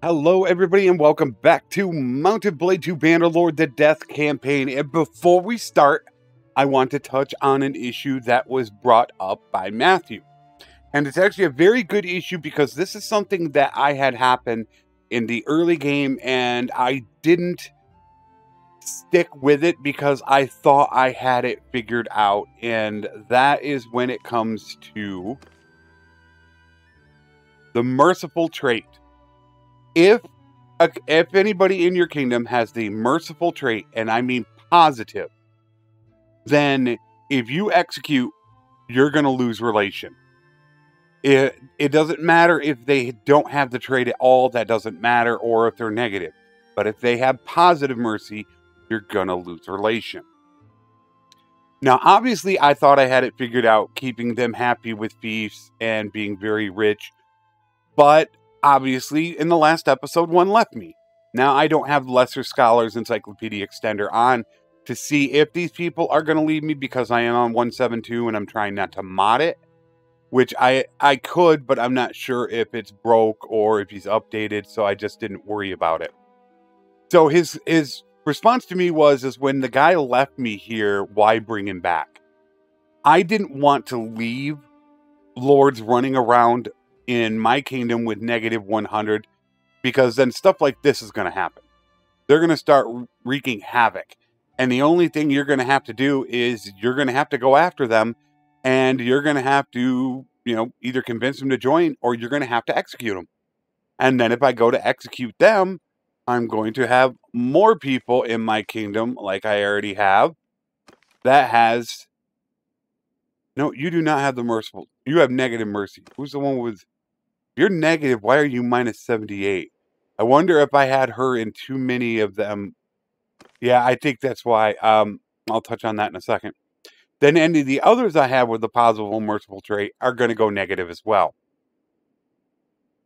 Hello, everybody, and welcome back to Mounted Blade 2 Bannerlord the Death campaign. And before we start, I want to touch on an issue that was brought up by Matthew. And it's actually a very good issue because this is something that I had happen in the early game, and I didn't stick with it because I thought I had it figured out. And that is when it comes to the merciful trait. If anybody in your kingdom has the merciful trait, and I mean positive, then if you execute, you're going to lose relation. It doesn't matter if they don't have the trait at all, that doesn't matter, or if they're negative. But if they have positive mercy, you're going to lose relation. Now, obviously, I thought I had it figured out, keeping them happy with fiefs and being very rich. But obviously, in the last episode, one left me. Now, I don't have Lesser Scholars Encyclopedia Extender on to see if these people are going to leave me because I am on 172 and I'm trying not to mod it, which I could, but I'm not sure if it's broke or if he's updated, so I just didn't worry about it. So his response to me was when the guy left me here, why bring him back? I didn't want to leave lords running around in my kingdom with negative 100, because then stuff like this is going to happen. They're going to start wreaking havoc. And the only thing you're going to have to do is you're going to have to go after them, and you're going to have to, either convince them to join or you're going to have to execute them. And then if I go to execute them, I'm going to have more people in my kingdom, like I already have, that has... No, you do not have the merciful. You have negative mercy. Who's the one with... You're negative. Why are you minus 78? I wonder if I had her in too many of them. Yeah, I think that's why. I'll touch on that in a second. Then any of the others I have with the positive or merciful trait are going to go negative as well.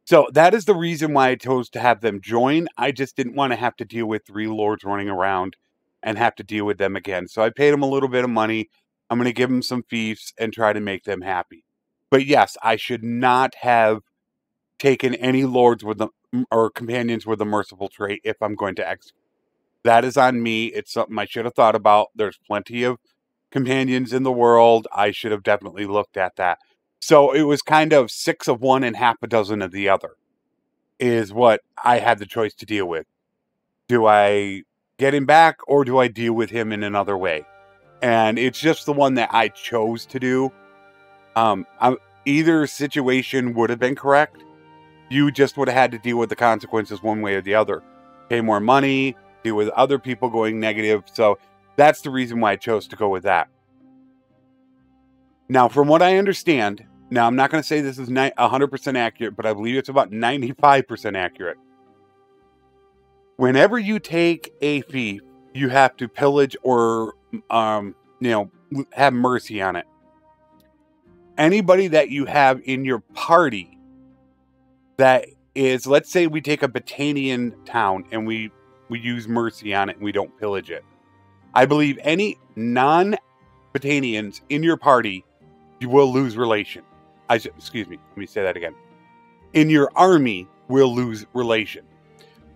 So that is the reason why I chose to have them join. I just didn't want to have to deal with 3 lords running around and have to deal with them again. So I paid them a little bit of money. I'm going to give them some fiefs and try to make them happy. But yes, I should not have taken any lords with the or companions with the merciful trait if I'm going to execute. That is on me. It's something I should have thought about. There's plenty of companions in the world. I should have definitely looked at that. So it was kind of 6 of one and half a dozen of the other is what I had the choice to deal with. Do I get him back or do I deal with him in another way? And it's just the one that I chose to do. Either situation would have been correct. You just would have had to deal with the consequences one way or the other. Pay more money, deal with other people going negative. So that's the reason why I chose to go with that. Now, from what I understand, now I'm not going to say this is 100% accurate, but I believe it's about 95% accurate. Whenever you take a fief, you have to pillage or, have mercy on it. Anybody that you have in your party that is, let's say we take a Battanian town and we use mercy on it and we don't pillage it. I believe any non-Battanians in your party, you will lose relation. Excuse me, let me say that again. In your army, will lose relation.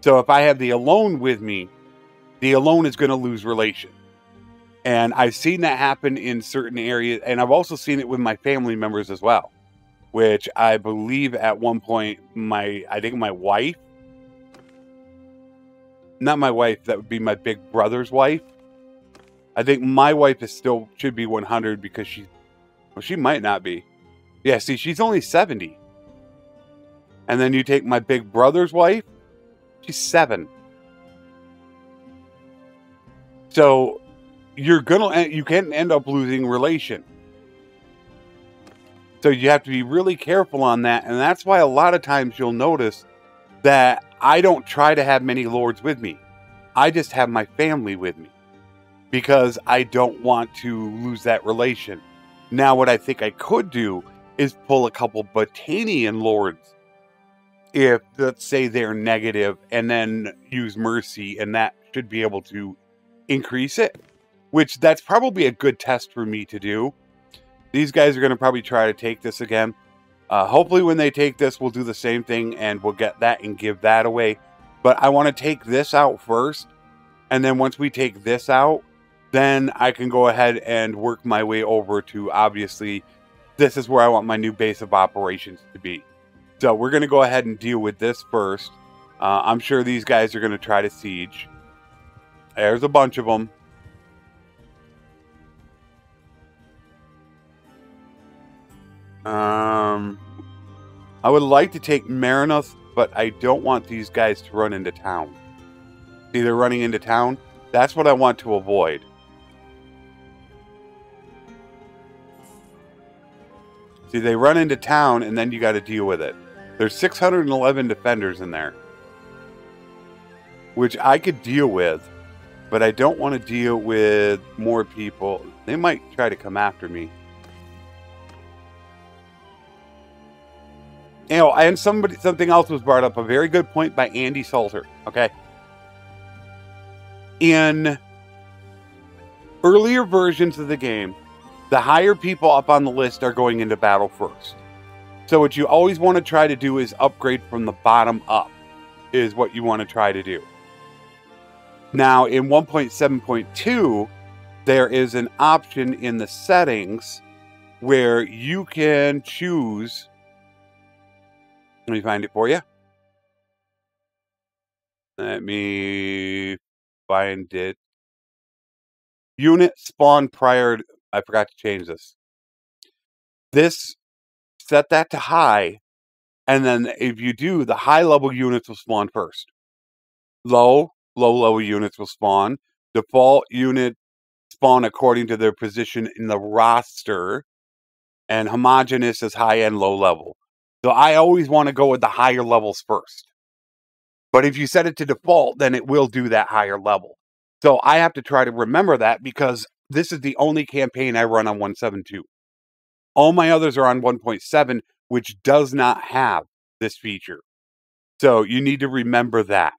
So if I have the alone with me, the alone is going to lose relation. And I've seen that happen in certain areas, and I've also seen it with my family members as well. Which I believe at one point, I think my wife, not my wife, that would be my big brother's wife. I think my wife should be 100 because she might not be. Yeah, see, she's only 70. And then you take my big brother's wife, she's 7. So you can end up losing relation. So you have to be really careful on that. And that's why a lot of times you'll notice that I don't try to have many lords with me. I just have my family with me because I don't want to lose that relation. Now, what I think I could do is pull a couple Battanian lords if, let's say, they're negative, and then use mercy, and that should be able to increase it, which that's probably a good test for me to do. These guys are going to probably try to take this again. Hopefully when they take this, we'll do the same thing and we'll get that and give that away. But I want to take this out first. And then once we take this out, then I can go ahead and work my way over to, obviously, this is where I want my new base of operations to be. So we're going to go ahead and deal with this first. I'm sure these guys are going to try to siege. There's a bunch of them. I would like to take Marinoth, but I don't want these guys to run into town. See, they're running into town. That's what I want to avoid. See, they run into town, and then you got to deal with it. There's 611 defenders in there, which I could deal with, but I don't want to deal with more people. They might try to come after me. You know, and something else was brought up, a very good point by Andy Salter, okay? In earlier versions of the game, the higher people up on the list are going into battle first. So what you always want to try to do is upgrade from the bottom up, is what you want to try to do. Now, in 1.7.2, there is an option in the settings where you can choose... Let me find it for you. Let me find it. Unit spawn prior... I forgot to change this. This, set that to high, and then if you do, the high level units will spawn first. Low level units will spawn. Default unit spawn according to their position in the roster, and homogeneous is high and low level. So I always want to go with the higher levels first. But if you set it to default, then it will do that higher level. So I have to try to remember that because this is the only campaign I run on 1.7.2. All my others are on 1.7, which does not have this feature. So you need to remember that.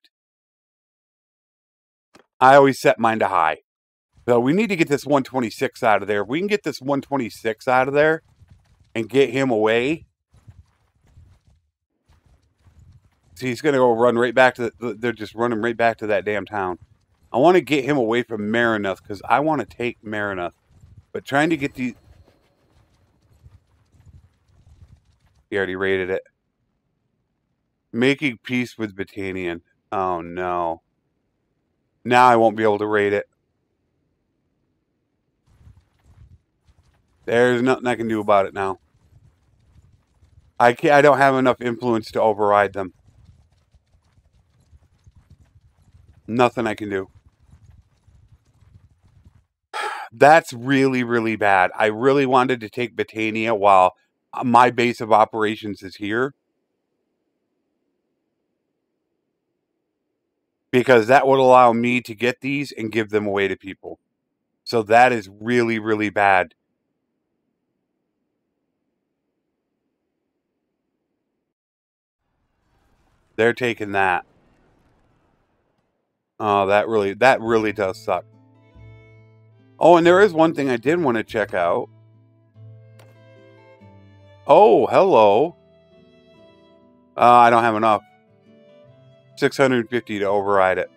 I always set mine to high. So we need to get this 126 out of there. If we can get this 126 out of there and get him away. See, he's going to go run right back to they're just running right back to that damn town. I want to get him away from Marinoth because I want to take Marinoth. But trying to get these... He already raided it. Making peace with Battanian. Oh, no. Now I won't be able to raid it. There's nothing I can do about it now. I don't have enough influence to override them. Nothing I can do. That's really, really bad. I really wanted to take Battania while my base of operations is here. Because that would allow me to get these and give them away to people. So that is really, really bad. They're taking that. Oh, that really does suck. Oh, and there is one thing I did want to check out. Oh, hello. I don't have enough. 650 to override it.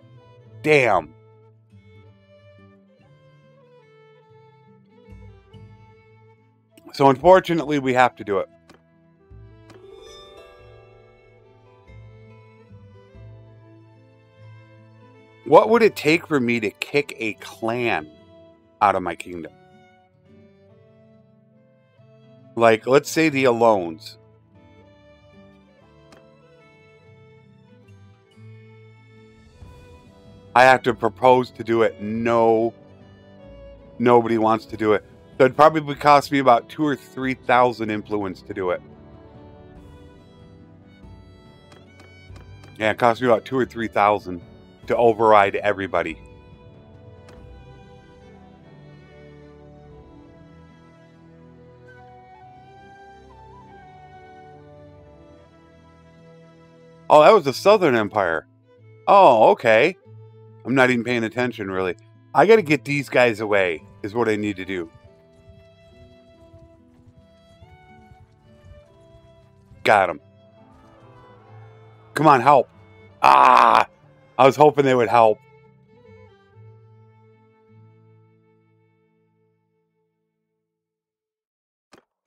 Damn. So unfortunately, we have to do it. What would it take for me to kick a clan out of my kingdom? Like, let's say the Alones. I have to propose to do it. No. Nobody wants to do it. So it'd probably cost me about 2,000 or 3,000 influence to do it. Yeah, it cost me about 2,000 or 3,000 to override everybody. Oh, that was the Southern Empire. Oh, okay. I'm not even paying attention, really. I got to get these guys away, is what I need to do. Got him. Come on, help. Ah! I was hoping they would help.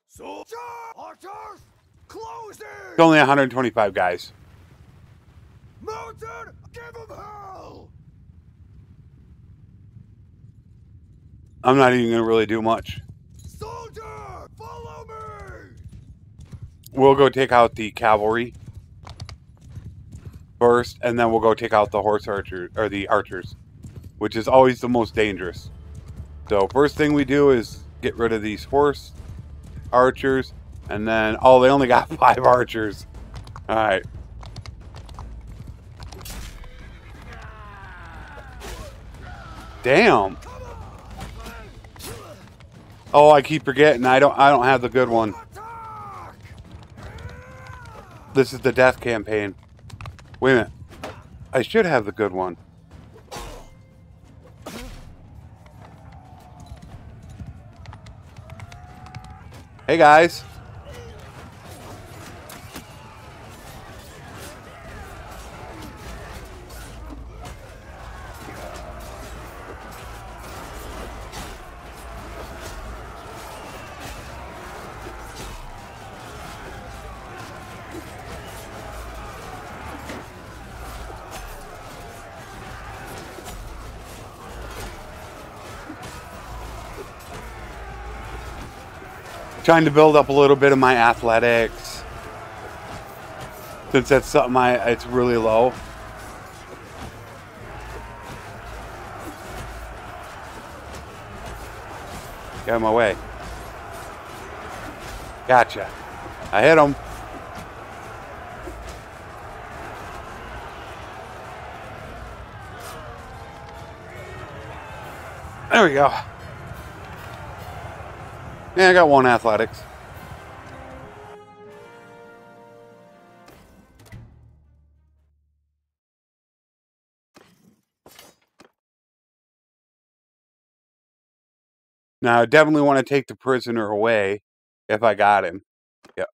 Soldier! Archers! Closing! It's only 125 guys. Mountain! Give them hell! I'm not even going to really do much. Soldier! Follow me! We'll go take out the cavalry first, and then we'll go take out the horse archers, or the archers, which is always the most dangerous. So first thing we do is get rid of these horse archers, and then, oh, they only got 5 archers. Alright. Damn. Oh, I keep forgetting. I don't have the good one. This is the death campaign. Wait a minute. I should have the good one. Hey guys. Trying to build up a little bit of my athletics, since that's something it's really low. Get out of my way. Gotcha. I hit him. There we go. Yeah, I got 1 athletics. Now, I definitely want to take the prisoner away if I got him. Yep.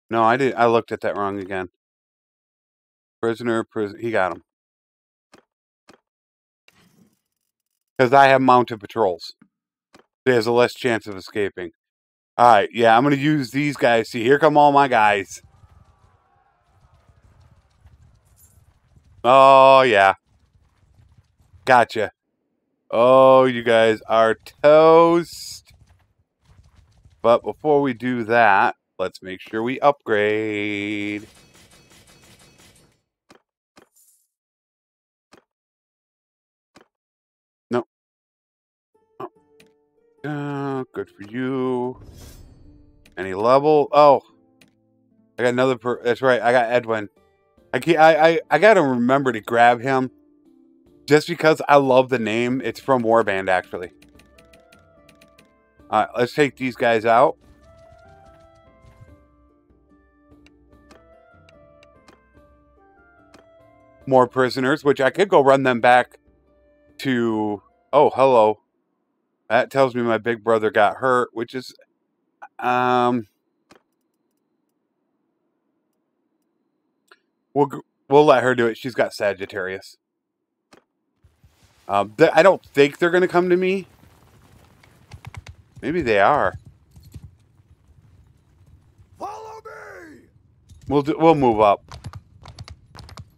No, I didn't. I looked at that wrong again. Prisoner, he got him. Because I have mounted patrols. There's a less chance of escaping. Alright, yeah, I'm going to use these guys. See, here come all my guys. Oh, yeah. Gotcha. Oh, you guys are toast. But before we do that, let's make sure we upgrade. Good for you. Any level? Oh, I got another. That's right. I got Edwin. I gotta remember to grab him, just because I love the name. It's from Warband, actually. All right, let's take these guys out. More prisoners, which I could go run them back to. Oh, hello. That tells me my big brother got hurt, which is, we'll let her do it. She's got Sagittarius. I don't think they're going to come to me. Maybe they are. Follow me. We'll move up,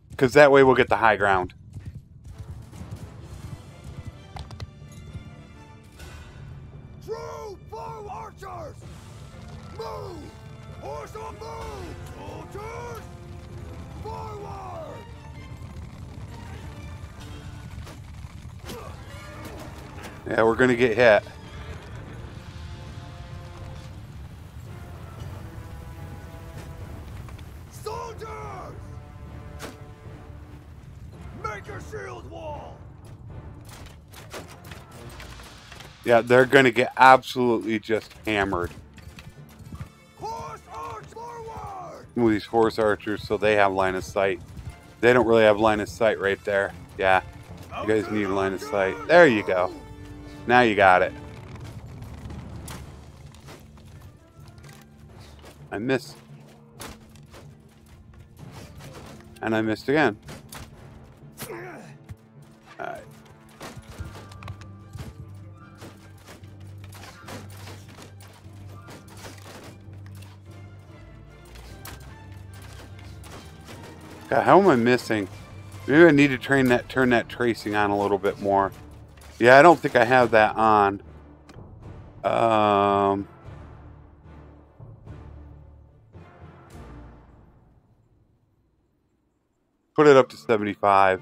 because that way we'll get the high ground. Archers! Move! Horse on move! Soldiers! Forward! Yeah, we're gonna get hit. Soldiers! Make a shield wall! Yeah, they're gonna get absolutely just hammered. Horse arch forward! Move these horse archers so they have line of sight. They don't really have line of sight right there. Yeah, you guys need line of sight. There you go. Now you got it. missed. And I missed again. Alright. God, how am I missing? Maybe I need to turn that tracing on a little bit more. Yeah, I don't think I have that on. Put it up to 75.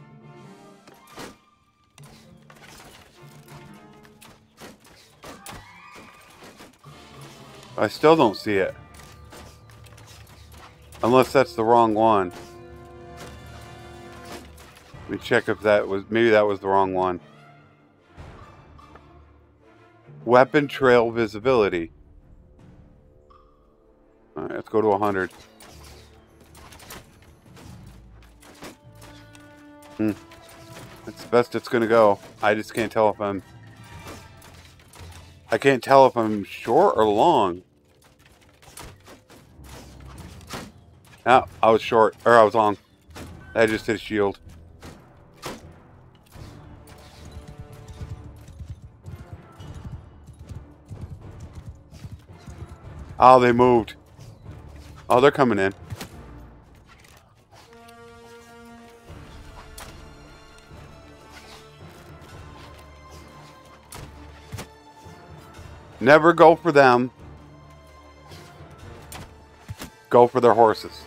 I still don't see it. Unless that's the wrong one. Let me check if that was... Maybe that was the wrong one. Weapon trail visibility. Alright, let's go to 100. That's the best it's gonna go. I just can't tell if I'm... I can't tell if I'm short or long. No, I was short. Or I was long. I just hit a shield. Oh, they moved. Oh, they're coming in. Never go for them. Go for their horses.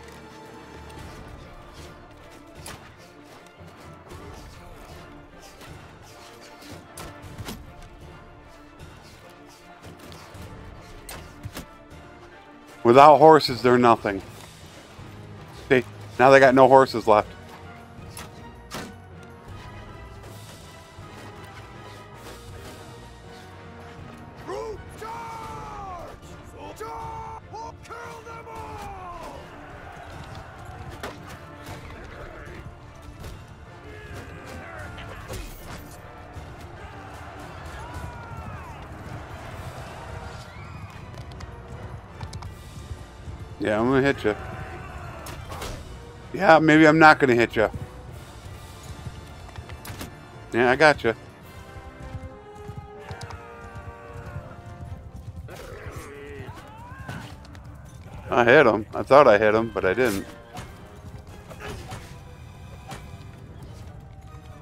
Without horses, they're nothing. See, now they got no horses left. Group charge! Charge! We'll kill them all! Yeah, I'm gonna hit you. Yeah, maybe I'm not gonna hit you. Yeah, I got you. I hit him. I thought I hit him, but I didn't.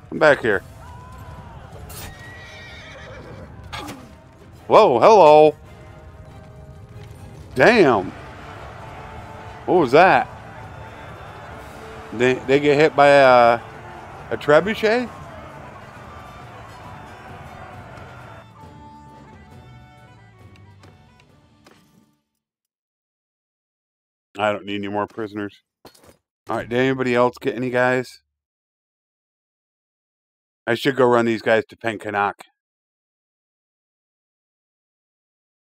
Come back here. Whoa, hello. Damn. What was that? They get hit by a trebuchet? I don't need any more prisoners. Alright, did anybody else get any guys? I should go run these guys to Penkanak.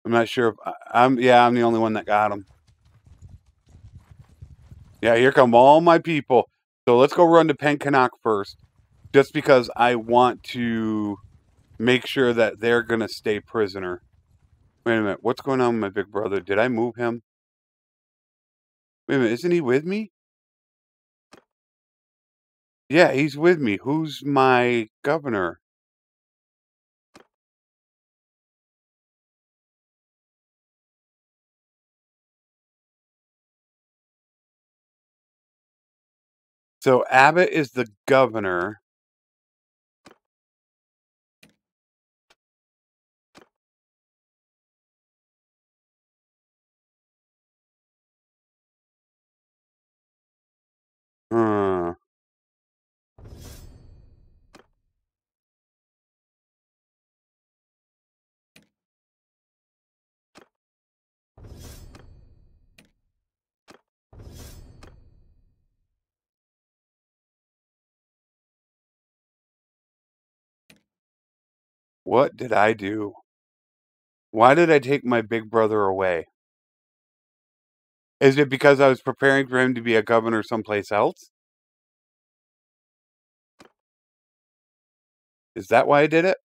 I'm not sure if I'm the only one that got them. Yeah, here come all my people. So let's go run to Penkanak first. Just because I want to make sure that they're going to stay prisoner. Wait a minute. What's going on with my big brother? Did I move him? Wait a minute. Isn't he with me? Yeah, he's with me. Who's my governor? So Abbott is the governor. Huh. What did I do? Why did I take my big brother away? Is it because I was preparing for him to be a governor someplace else? Is that why I did it?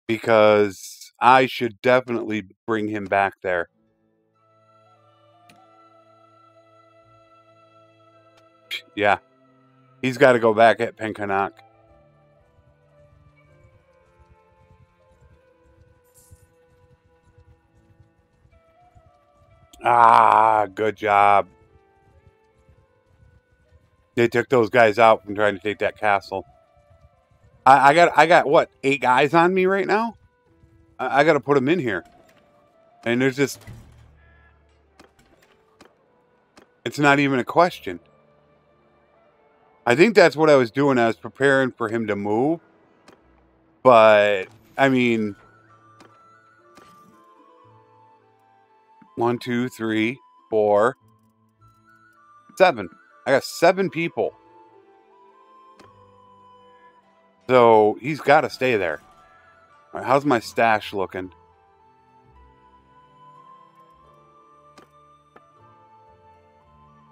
because I should definitely bring him back there. Yeah, he's got to go back at Penkanak. Ah, good job. They took those guys out from trying to take that castle. I got what, 8 guys on me right now? I got to put them in here. And there's just... It's not even a question. I think that's what I was doing. I was preparing for him to move. But, I mean... 1, 2, 3, 4, 7. I got 7 people. So, he's got to stay there. All right, how's my stash looking?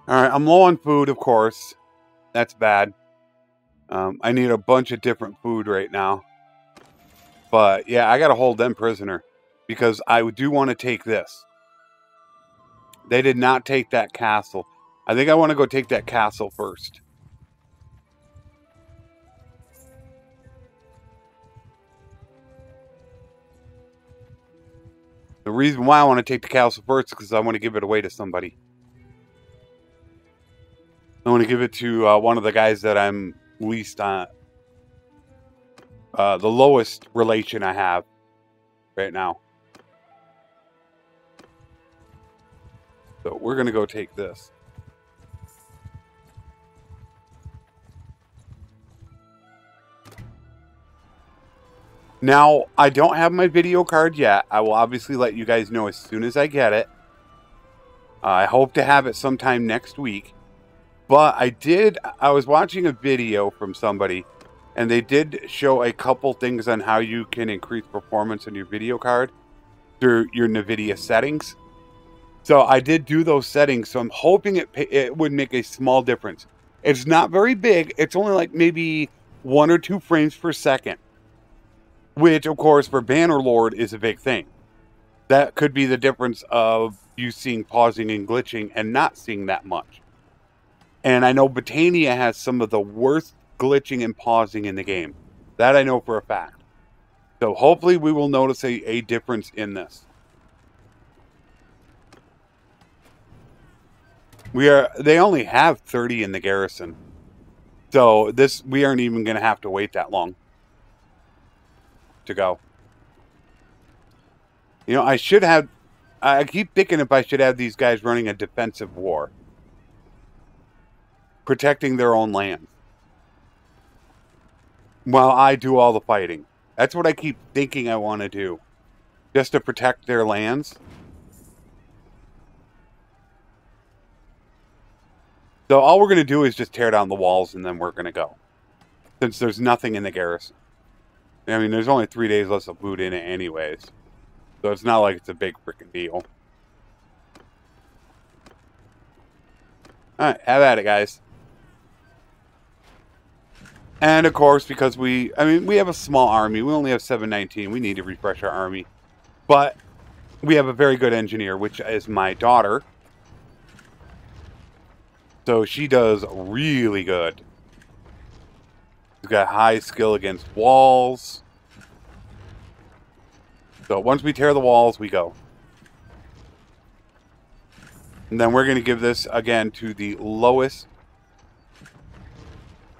Alright, I'm low on food, of course. That's bad. I need a bunch of different food right now. But, yeah, I got to hold them prisoner. Because I do want to take this. They did not take that castle. I think I want to go take that castle first. The reason why I want to take the castle first is because I want to give it away to somebody. I want to give it to one of the guys that I'm least on. The lowest relation I have right now. So we're going to go take this. Now, I don't have my video card yet. I will obviously let you guys know as soon as I get it. I hope to have it sometime next week. But I was watching a video from somebody, and they did show a couple things on how you can increase performance on your video card through your NVIDIA settings. So I did do those settings, so I'm hoping it would make a small difference. It's not very big. It's only like maybe 1 or 2 frames per second. Which, of course, for Bannerlord is a big thing. That could be the difference of you seeing pausing and glitching and not seeing that much. And I know Botania has some of the worst glitching and pausing in the game. That I know for a fact. So hopefully we will notice a difference in this. They only have 30 in the garrison. So we aren't even going to have to wait that long to go. You know, I keep thinking if I should have these guys running a defensive war. Protecting their own land. While I do all the fighting. That's what I keep thinking I want to do. Just to protect their lands. So all we're going to do is just tear down the walls and then we're going to go. Since there's nothing in the garrison. I mean, there's only 3 days less of food in it anyways. So it's not like it's a big freaking deal. Alright, have at it, guys. And, of course, because we have a small army. We only have 719. We need to refresh our army. But we have a very good engineer, which is my daughter. So she does really good. She's got high skill against walls. So once we tear the walls, we go. And then we're going to give this, again, to the lowest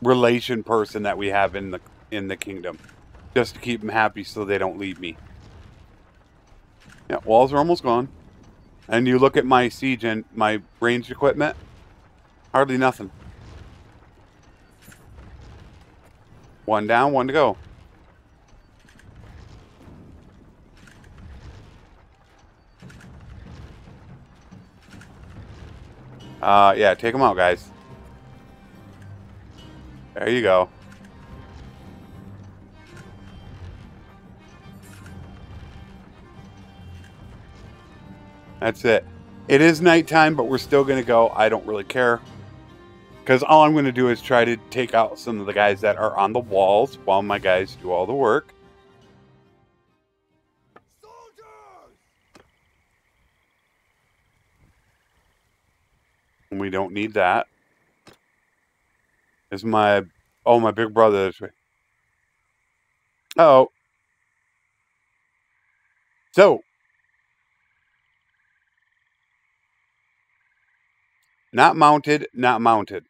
relation person that we have in the kingdom. Just to keep them happy so they don't leave me. Yeah, walls are almost gone. And you look at my siege and my ranged equipment. Hardly nothing. 1 down, 1 to go. Yeah, take them out, guys. There you go. That's it. It is nighttime, but we're still going to go. I don't really care. Because all I'm going to do is try to take out some of the guys that are on the walls while my guys do all the work. We don't need that. Is my... Oh, my big brother this way. Uh-oh. So. Not mounted, not mounted.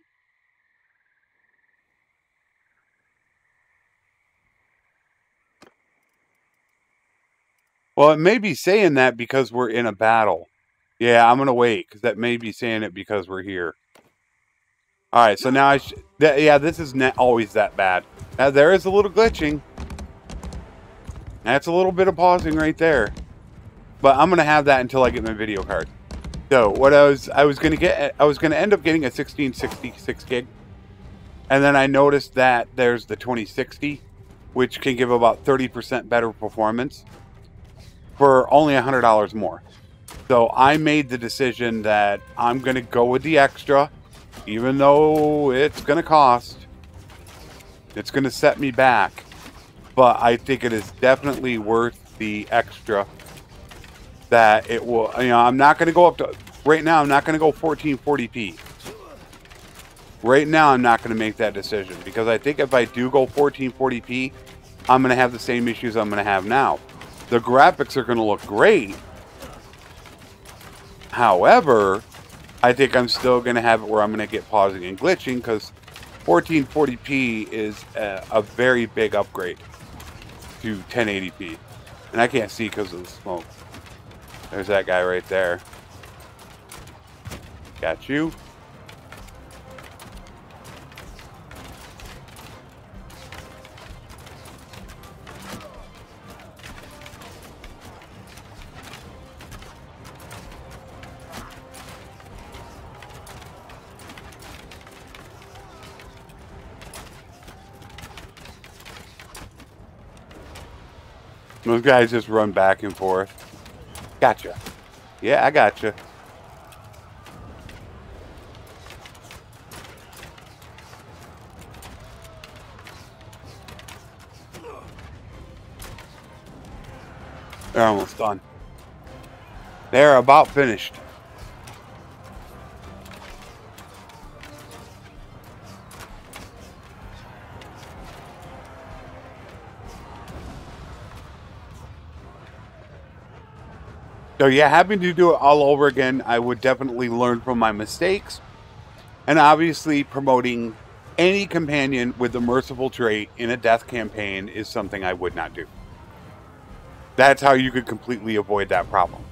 Well, it may be saying that because we're in a battle. Yeah, I'm going to wait, because that may be saying it because we're here. Alright, so now yeah, this is not always that bad. Now, there is a little glitching. That's a little bit of pausing right there. But I'm going to have that until I get my video card. So, what I was going to end up getting a 1666 gig. And then I noticed that there's the 2060, which can give about 30% better performance for only $100 more. So I made the decision that I'm going to go with the extra, even though it's going to cost. It's going to set me back. But I think it is definitely worth the extra that it will. You know, I'm not going to go up to... Right now, I'm not going to go 1440p. Right now, I'm not going to make that decision. Because I think if I do go 1440p, I'm going to have the same issues I'm going to have now. The graphics are going to look great. However, I think I'm still going to have it where I'm going to get pausing and glitching because 1440p is a very big upgrade to 1080p. And I can't see because of the smoke. There's that guy right there. Got you. Those guys just run back and forth. Gotcha. Yeah, I gotcha. They're almost done. They're about finished. So yeah, having to do it all over again, I would definitely learn from my mistakes. And obviously promoting any companion with the merciful trait in a death campaign is something I would not do. That's how you could completely avoid that problem.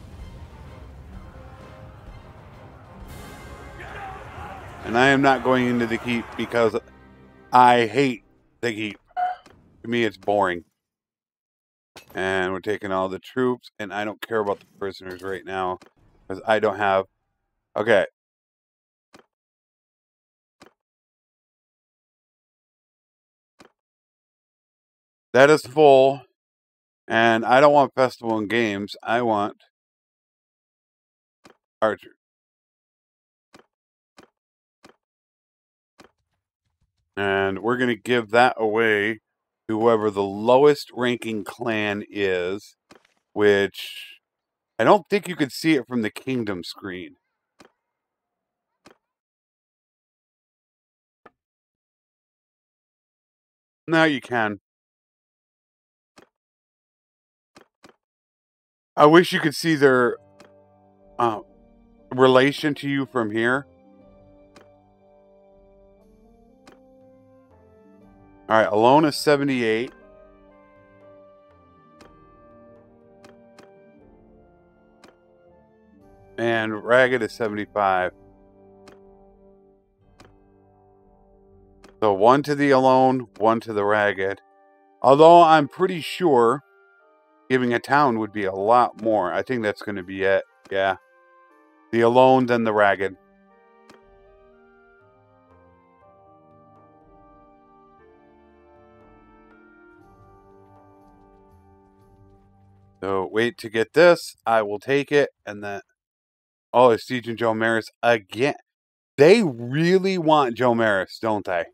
And I am not going into the keep because I hate the keep. To me, it's boring. And we're taking all the troops, and I don't care about the prisoners right now because I don't have... Okay. That is full. And I don't want festival and games. I want archer. And we're going to give that away to whoever the lowest ranking clan is, which I don't think you could see it from the kingdom screen. No, you can. I wish you could see their relation to you from here. All right, alone is 78. And ragged is 75. So one to the alone, one to the ragged. Although I'm pretty sure giving a town would be a lot more. I think that's going to be it. Yeah. The alone, then the ragged. So wait to get this. I will take it. And then... Oh, it's Siege and Joe Maris again. They really want Joe Maris, don't they?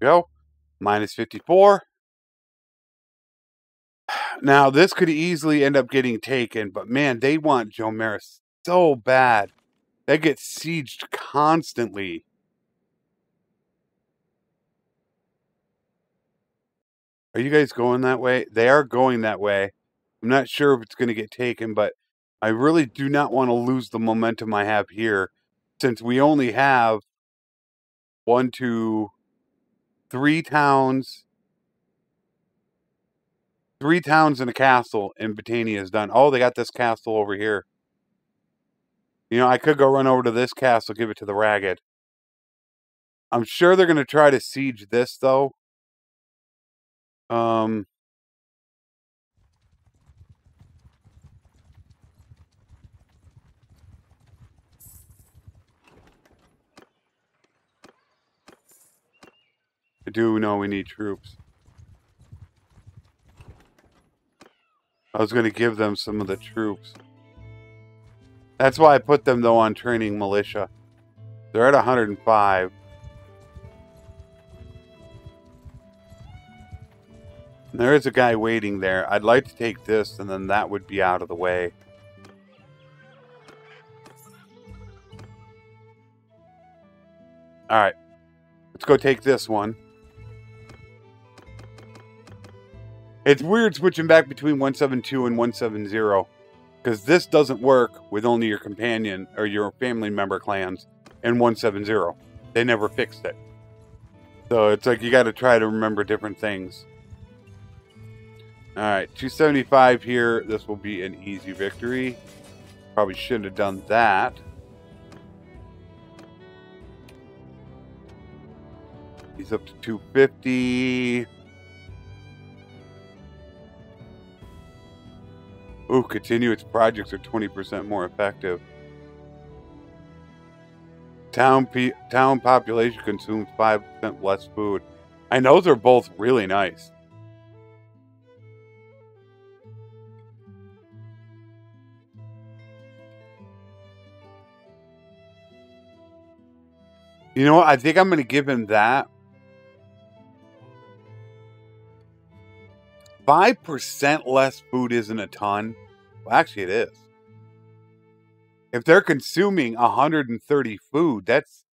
Go. Minus 54. Now, this could easily end up getting taken, but man, they want Joe Maris so bad. They get sieged constantly. Are you guys going that way? They are going that way. I'm not sure if it's going to get taken, but I really do not want to lose the momentum I have here, since we only have 1, 2, 3 towns. 3 towns and a castle, and Battania is done. Oh, they got this castle over here. You know, I could go run over to this castle, give it to the Ragged. I'm sure they're going to try to siege this, though. I do know we need troops. I was going to give them some of the troops. That's why I put them, though, on training militia. They're at 105. And there is a guy waiting there. I'd like to take this, and then that would be out of the way. Alright. Let's go take this one. It's weird switching back between 172 and 170. Because this doesn't work with only your companion or your family member clans in 170. They never fixed it. So it's like you got to try to remember different things. Alright, 275 here. This will be an easy victory. Probably shouldn't have done that. He's up to 250. Ooh, continuous projects are 20% more effective. Town population consumes 5% less food. And those are both really nice. You know what? I think I'm going to give him that. 5% less food isn't a ton. Well, actually, it is. If they're consuming 130 food, that's...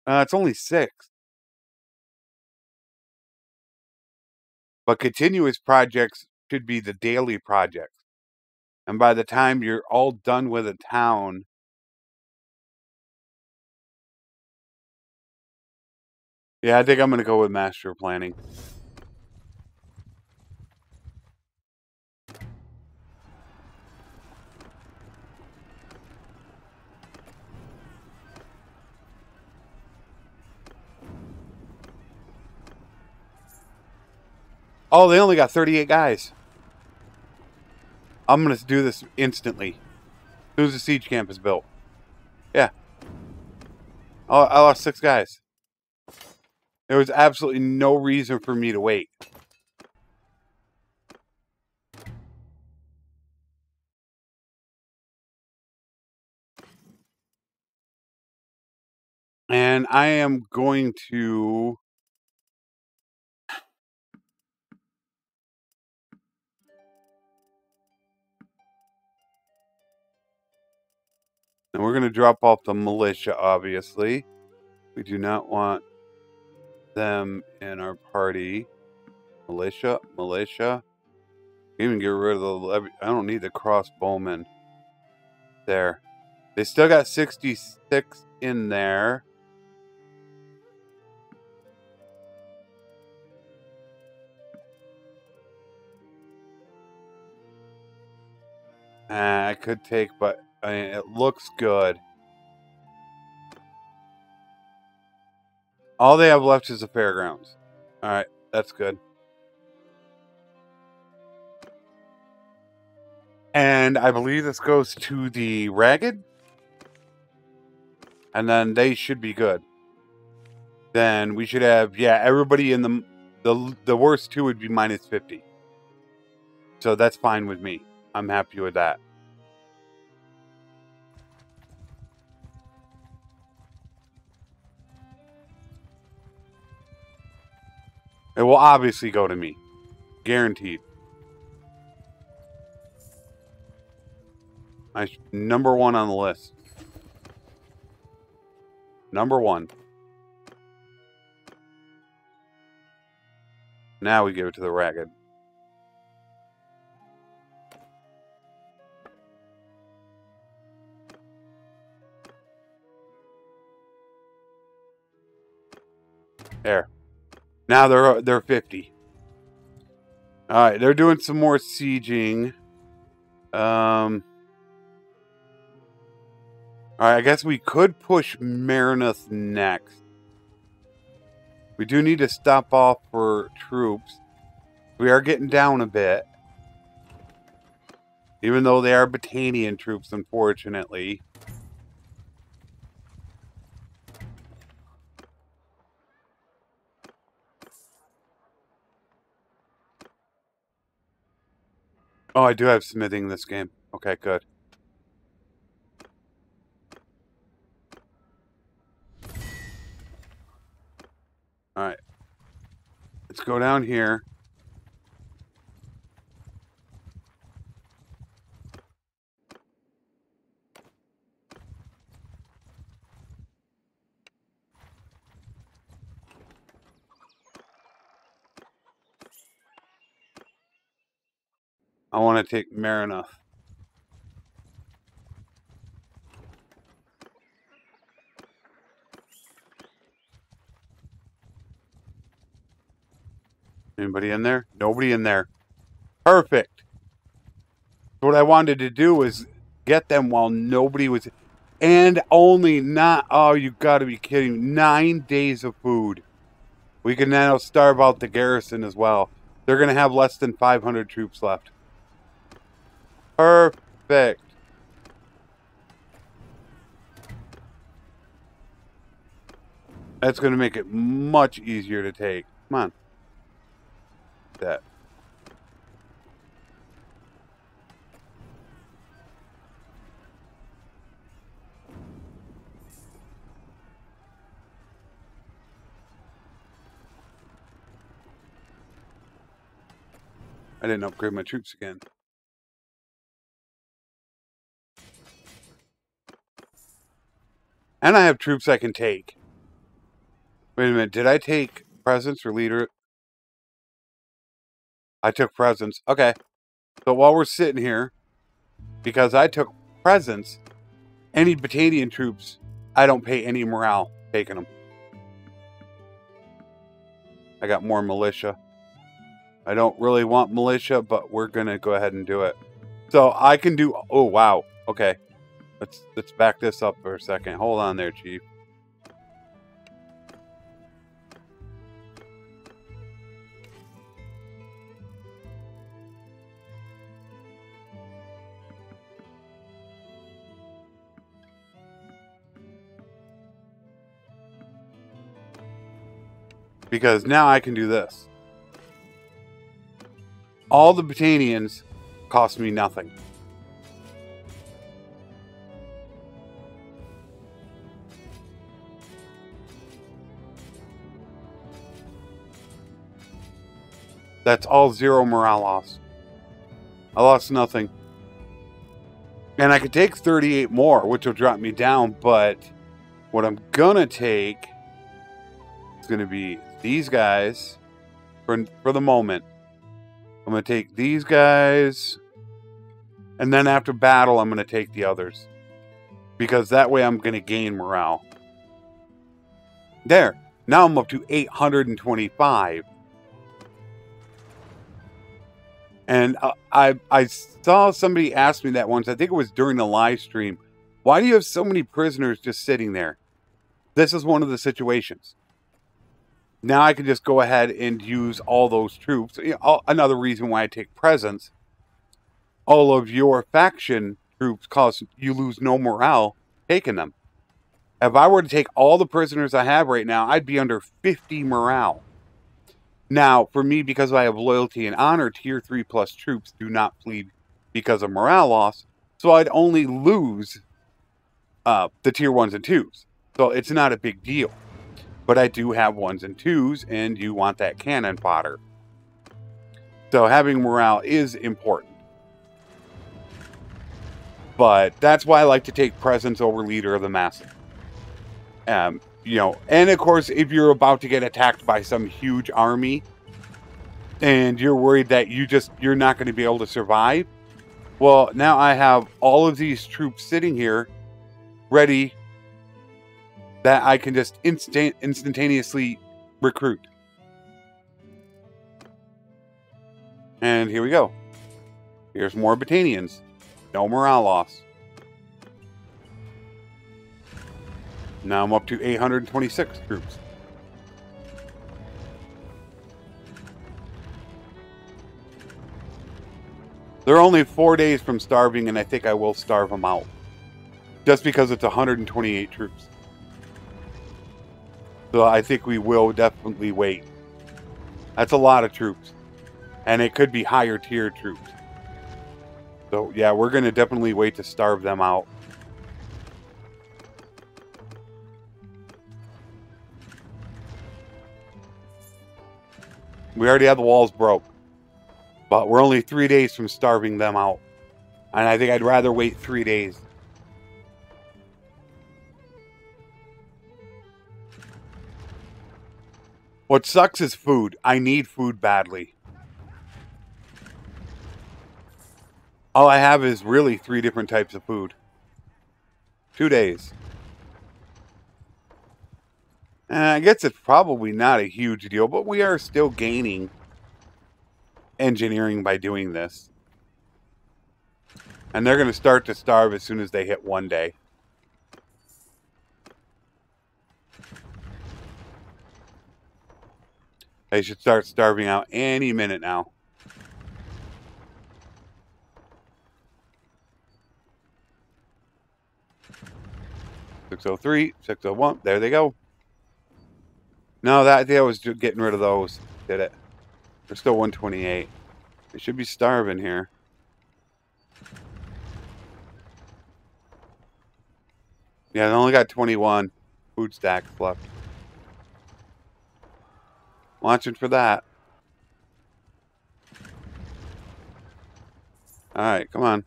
it's only 6. But continuous projects should be the daily projects. And by the time you're all done with a town... Yeah, I think I'm going to go with master planning. Oh, they only got 38 guys. I'm going to do this instantly. As soon as the siege camp is built. Yeah. Oh, I lost 6 guys. There was absolutely no reason for me to wait. And I am going to... And we're going to drop off the militia, obviously. We do not want them in our party. Militia. Even get rid of the... I don't need the crossbowmen. There. They still got 66 in there. I could take, but I mean, it looks good. All they have left is the fairgrounds. Alright, that's good. And I believe this goes to the Ragged. And then they should be good. Then we should have, yeah, everybody in the worst 2 would be minus 50. So that's fine with me. I'm happy with that. It will obviously go to me. Guaranteed. Number 1 on the list. Number 1. Now we give it to the ragged. There. Now they're 50. All right, they're doing some more sieging. All right, I guess we could push Marinus next. We do need to stop off for troops. We are getting down a bit. Even though they are Battanian troops, unfortunately. Oh, I do have smithing this game. Okay, good. Alright. Let's go down here. I want to take Marinus. Anybody in there? Nobody in there. Perfect. What I wanted to do was get them while nobody was... And only not... Oh, you gotta be kidding. 9 days of food. We can now starve out the garrison as well. They're going to have less than 500 troops left. Perfect. That's going to make it much easier to take. Come on. That. I didn't upgrade my troops again. And I have troops I can take. Wait a minute. Did I take presence or leader? I took presence. Okay. So while we're sitting here, because I took presence, any Battanian troops, I don't pay any morale taking them. I got more militia. I don't really want militia, but we're going to go ahead and do it. So I can do... Oh, wow. Okay. Let's back this up for a second. Hold on there, Chief. Because now I can do this. All the Battanians cost me nothing. That's all 0 morale loss. I lost nothing. And I could take 38 more, which will drop me down, but what I'm gonna take is gonna be these guys for the moment. I'm gonna take these guys, and then after battle I'm gonna take the others. Because that way I'm gonna gain morale. There. Now I'm up to 825. And I saw somebody ask me that once. I think it was during the live stream. Why do you have so many prisoners just sitting there? This is one of the situations. Now I can just go ahead and use all those troops. You know, another reason why I take presence. All of your faction troops cause you lose no morale taking them. If I were to take all the prisoners I have right now, I'd be under 50 morale. Now, for me, because I have loyalty and honor, tier 3 plus troops do not bleed because of morale loss. So I'd only lose the tier 1s and 2s. So it's not a big deal. but I do have 1s and 2s, and you want that cannon fodder. So having morale is important. But that's why I like to take presence over leader of the masses. You know, and of course, if you're about to get attacked by some huge army and you're worried that you're not going to be able to survive, well, now I have all of these troops sitting here ready that I can just instantaneously recruit. And here we go. Here's more Battanians. No morale loss. Now I'm up to 826 troops. They're only 4 days from starving, and I think I will starve them out. Just because it's 128 troops. So I think we will definitely wait. That's a lot of troops. And it could be higher tier troops. So yeah, we're going to definitely wait to starve them out. We already have the walls broke. But we're only 3 days from starving them out. And I think I'd rather wait 3 days. What sucks is food. I need food badly. All I have is really 3 different types of food. 2 days. And I guess it's probably not a huge deal, but we are still gaining engineering by doing this. And they're going to start to starve as soon as they hit 1 day. They should start starving out any minute now. .603, 601, there they go. No, that I was just getting rid of those. Did it. They're still 128. They should be starving here. Yeah, they only got 21 food stacks left. Watching for that. Alright, come on.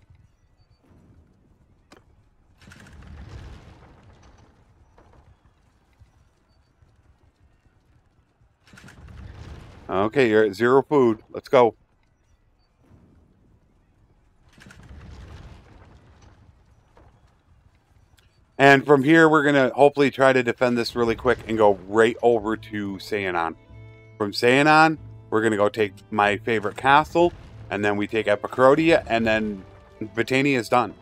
Okay, you're at 0 food. Let's go. And from here, we're going to hopefully try to defend this really quick and go right over to Seanon. From Seanon, we're going to go take my favorite castle, and then we take Epicrodia, and then Battania is done.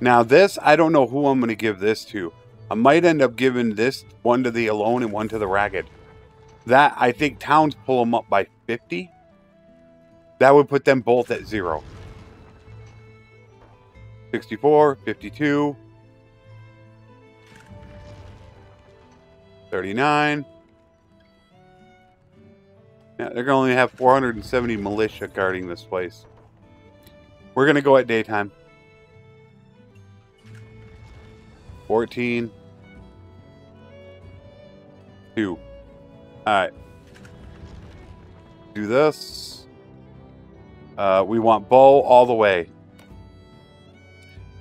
Now this, I don't know who I'm going to give this to. I might end up giving this one to the Alone and one to the Ragged. That, I think towns pull them up by 50. That would put them both at 0. 64, 52, 39. Yeah, they're going to only have 470 militia guarding this place. We're going to go at daytime. 14. 2. Alright. Do this. We want bow all the way.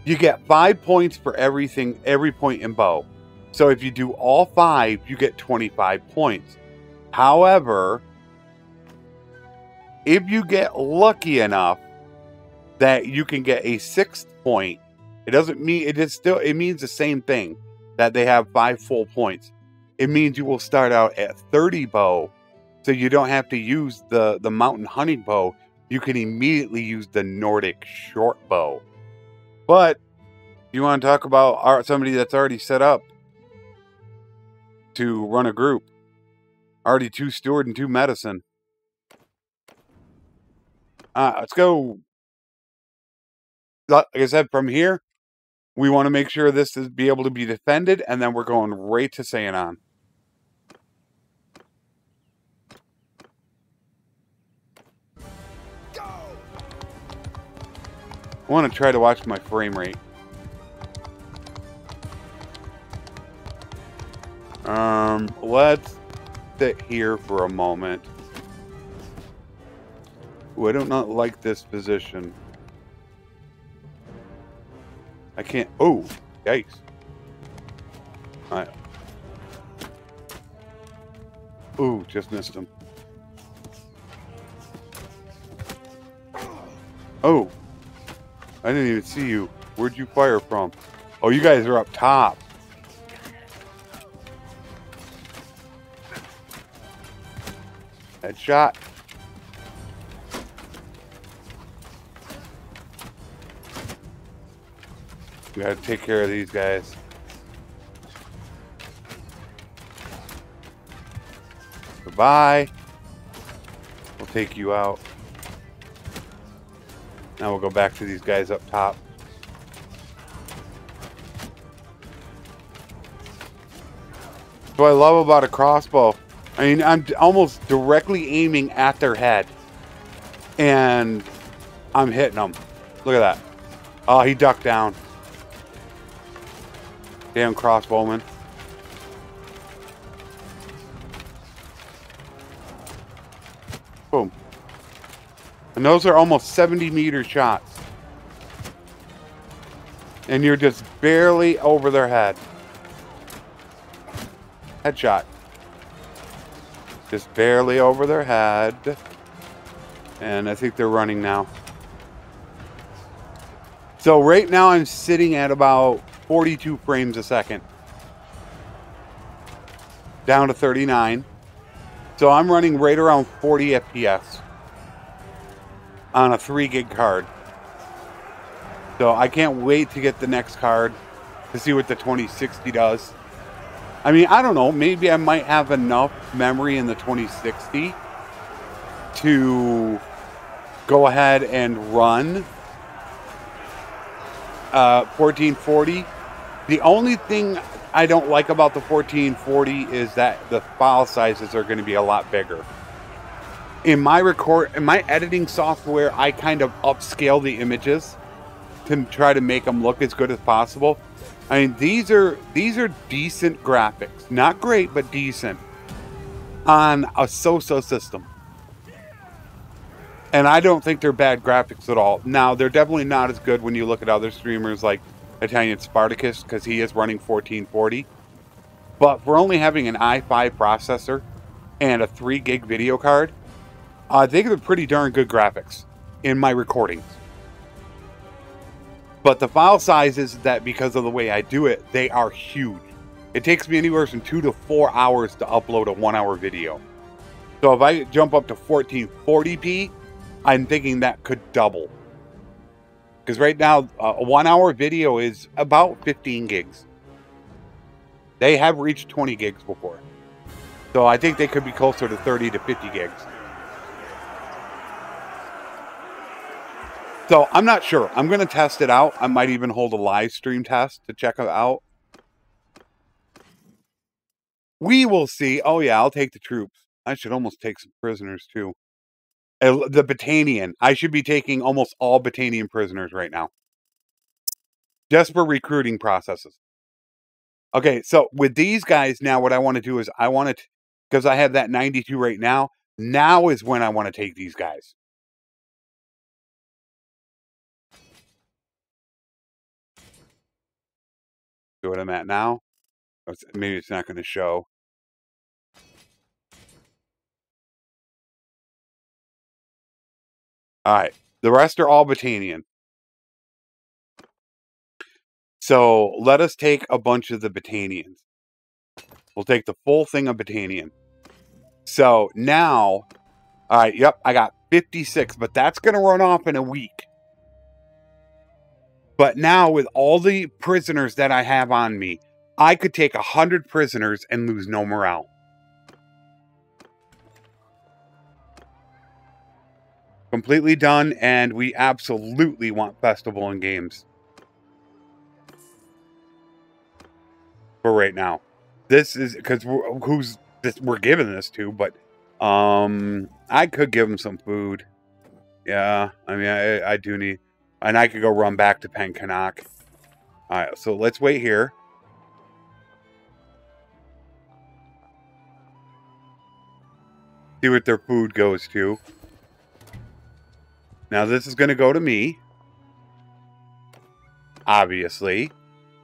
You get 5 points for everything, every point in bow. So if you do all 5, you get 25 points. However, if you get lucky enough that you can get a 6th point, it doesn't mean it means the same thing, that they have 5 full points. It means you will start out at 30 bow, so you don't have to use the mountain hunting bow. You can immediately use the Nordic short bow. But you want to talk about somebody that's already set up to run a group. Already 2 steward and 2 medicine. Let's go. Like I said, from here, we want to make sure this is be able to be defended, and then we're going right to Seanon. I want to try to watch my frame rate. Let's sit here for a moment. Ooh, I do not like this position. I can't. Oh, yikes. All right. Ooh, just missed him. Oh, I didn't even see you. Where'd you fire from? Oh, you guys are up top. Headshot. We gotta take care of these guys. Goodbye. We'll take you out. Now we'll go back to these guys up top. What I love about a crossbow, I mean, I'm almost directly aiming at their head. And I'm hitting them. Look at that. Oh, he ducked down. Damn crossbowman. Boom. And those are almost 70-meter shots. And you're just barely over their head. Headshot. Just barely over their head. And I think they're running now. So right now I'm sitting at about 42 frames a second. Down to 39. So I'm running right around 40 FPS. On a 3 gig card. So I can't wait to get the next card to see what the 2060 does. I mean, I don't know. Maybe I might have enough memory in the 2060 to go ahead and run 1440. The only thing I don't like about the 1440 is that the file sizes are going to be a lot bigger. In my editing software, I kind of upscale the images to try to make them look as good as possible. I mean, these are decent graphics. Not great, but decent. On a so-so system. And I don't think they're bad graphics at all. Now, they're definitely not as good when you look at other streamers like Italian Spartacus, because he is running 1440. But for only having an i5 processor and a 3 gig video card, I think they're pretty darn good graphics in my recordings. But the file sizes, that because of the way I do it, they are huge. It takes me anywhere from 2 to 4 hours to upload a 1-hour video. So if I jump up to 1440p, I'm thinking that could double. Because right now, a 1-hour video is about 15 gigs. They have reached 20 gigs before. So I think they could be closer to 30 to 50 gigs. So I'm not sure. I'm going to test it out. I might even hold a live stream test to check it out. We will see. Oh yeah, I'll take the troops. I should almost take some prisoners too. The Battanian. I should be taking almost all Battanian prisoners right now. Just for recruiting processes. Okay, so with these guys now, what I want to do is I want to, because I have that 92 right now. Now is when I want to take these guys. See what I'm at now? Maybe it's not going to show. All right. The rest are all Battanian. So let us take a bunch of the Battanians. We'll take the full thing of Battanian. So now, all right, yep, I got 56, but that's going to run off in a week. But now with all the prisoners that I have on me, I could take 100 prisoners and lose no morale. Completely done, and we absolutely want Festival and Games. For right now. This is, because we're giving this to, but I could give them some food. Yeah, I mean, I do need, and I could go run back to Penkanak. All right, so let's wait here. See what their food goes to. Now this is going to go to me. Obviously.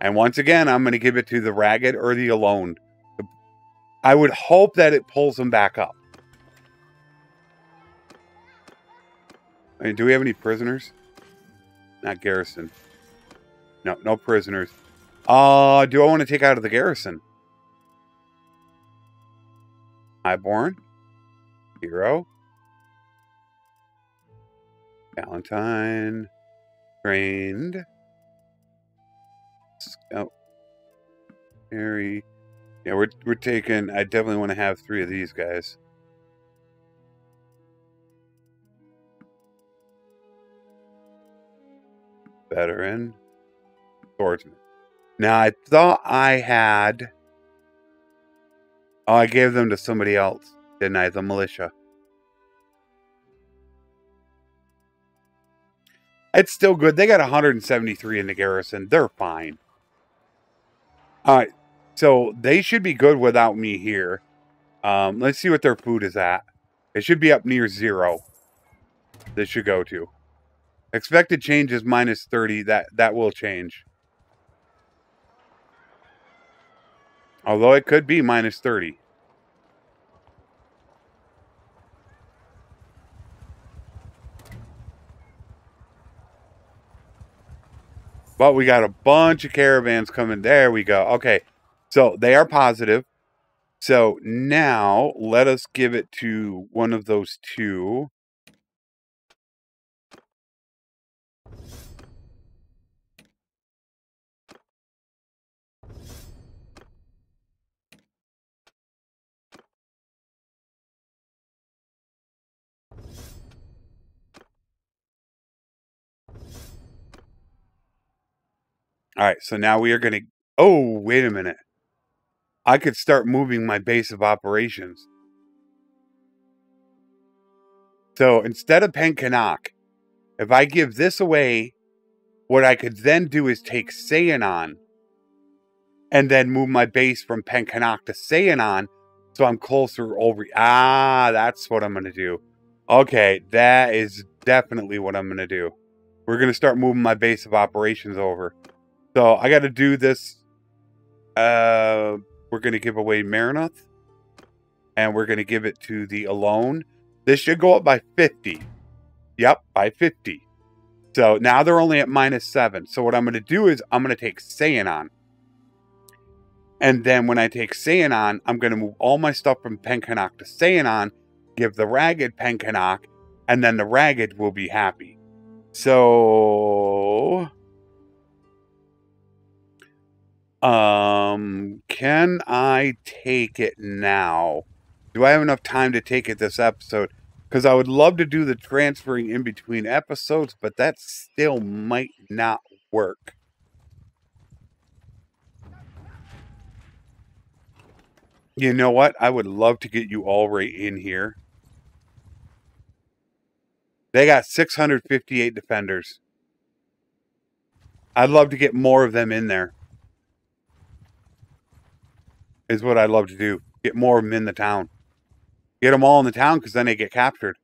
And once again, I'm going to give it to the Ragged or the Alone. I would hope that it pulls them back up. I mean, do we have any prisoners? Not garrison. No, no prisoners. Do I want to take out of the garrison? Highborn. Hero. Valentine. Trained. Scout. Harry. Yeah, we're taking... I definitely want to have 3 of these guys. Veteran. Swordsman. Now, I thought I had... Oh, I gave them to somebody else, didn't I? The militia. It's still good. They got 173 in the garrison. They're fine. All right. So, they should be good without me here. Let's see what their food is at. It should be up near 0. This should go to. Expected change is minus 30. That will change. Although it could be minus 30. But we got a bunch of caravans coming. There we go. Okay. So they are positive. So now let us give it to one of those 2. All right, so now we are going to... Oh, wait a minute. I could start moving my base of operations. So instead of Penkanak, if I give this away, what I could then do is take Seanon and then move my base from Penkanak to Seanon so I'm closer over... Ah, that's what I'm going to do. Okay, that is definitely what I'm going to do. We're going to start moving my base of operations over. So I got to do this. We're going to give away Marinoth. And we're going to give it to the Alone. This should go up by 50. Yep, by 50. So now they're only at minus 7. So what I'm going to do is I'm going to take Seanon. And then when I take Seanon, I'm going to move all my stuff from Penkanak to Seanon. Give the Ragged Penkanak. And then the Ragged will be happy. So... can I take it now? Do I have enough time to take it this episode? Because I would love to do the transferring in between episodes, but that still might not work. You know what? I would love to get you all right in here. They got 658 defenders. I'd love to get more of them in there. Is what I'd love to do. Get more of them in the town. Get them all in the town because then they get captured.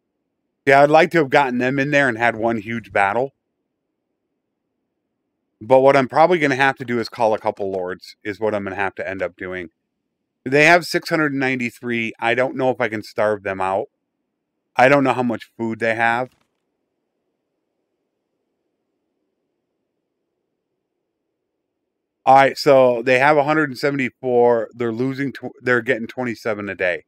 Yeah, I'd like to have gotten them in there and had one huge battle. But what I'm probably going to have to do is call a couple lords. Is what I'm going to have to end up doing. They have 693. I don't know if I can starve them out. I don't know how much food they have. All right, so they have 174. They're losing. They're getting 27 a day.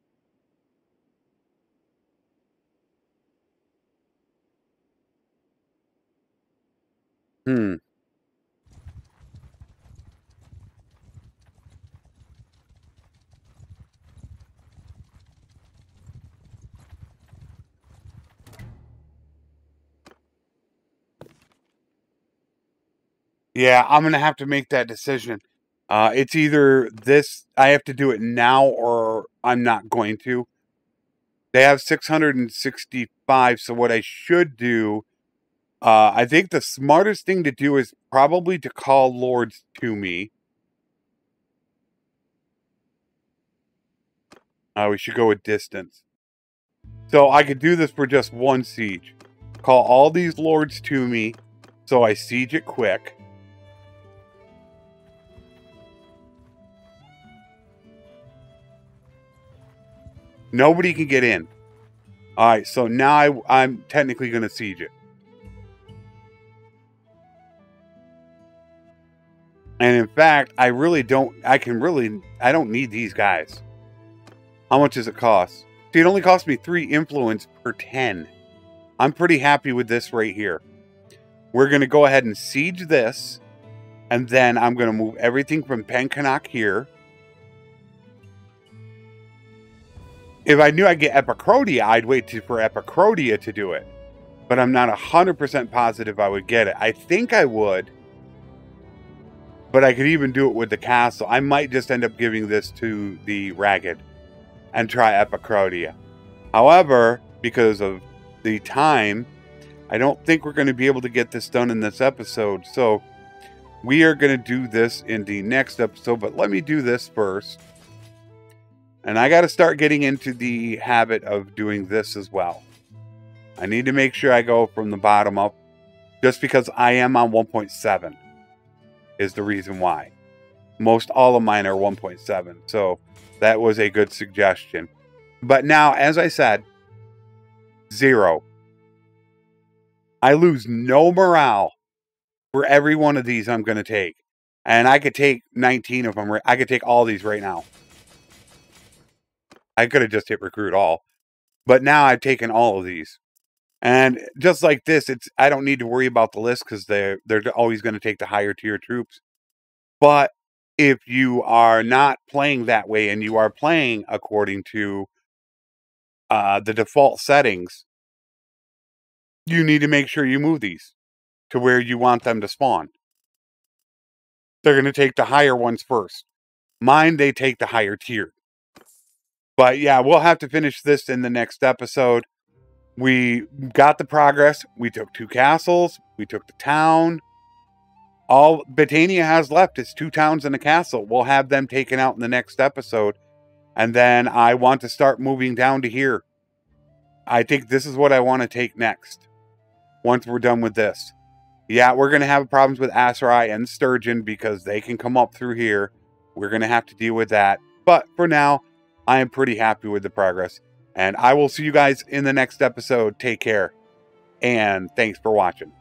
Yeah, I'm going to have to make that decision. It's either this, I have to do it now, or I'm not going to. They have 665, so what I should do, I think the smartest thing to do is probably to call lords to me. We should go with distance. So I could do this for just one siege. Call all these lords to me, so I siege it quick. Nobody can get in. Alright, so now I'm technically going to siege it. And in fact, I don't need these guys. How much does it cost? See, it only cost me 3 influence per 10. I'm pretty happy with this right here. We're going to go ahead and siege this. And then I'm going to move everything from Pencanak here. If I knew I'd get Epicrodia, I'd wait for Epicrodia to do it. But I'm not 100% positive I would get it. I think I would. But I could even do it with the castle. I might just end up giving this to the Ragged and try Epicrodia. However, because of the time, I don't think we're going to be able to get this done in this episode. So we are going to do this in the next episode. But let me do this first. And I got to start getting into the habit of doing this as well. I need to make sure I go from the bottom up. Just because I am on 1.7 is the reason why. Most all of mine are 1.7. So that was a good suggestion. But now, as I said, 0. I lose no morale for every one of these I'm going to take. And I could take 19 of them. I could take all these right now. I could have just hit recruit all. But now I've taken all of these. And just like this, I don't need to worry about the list because they're always going to take the higher tier troops. But if you are not playing that way and you are playing according to the default settings, you need to make sure you move these to where you want them to spawn. They're going to take the higher ones first. Mine, they take the higher tier. But yeah, we'll have to finish this in the next episode. We got the progress. We took 2 castles. We took the town. All Battania has left is 2 towns and a castle. We'll have them taken out in the next episode. And then I want to start moving down to here. I think this is what I want to take next. Once we're done with this. Yeah, we're going to have problems with Aserai and Sturgeon because they can come up through here. We're going to have to deal with that. But for now, I am pretty happy with the progress. And I will see you guys in the next episode. Take care. And thanks for watching.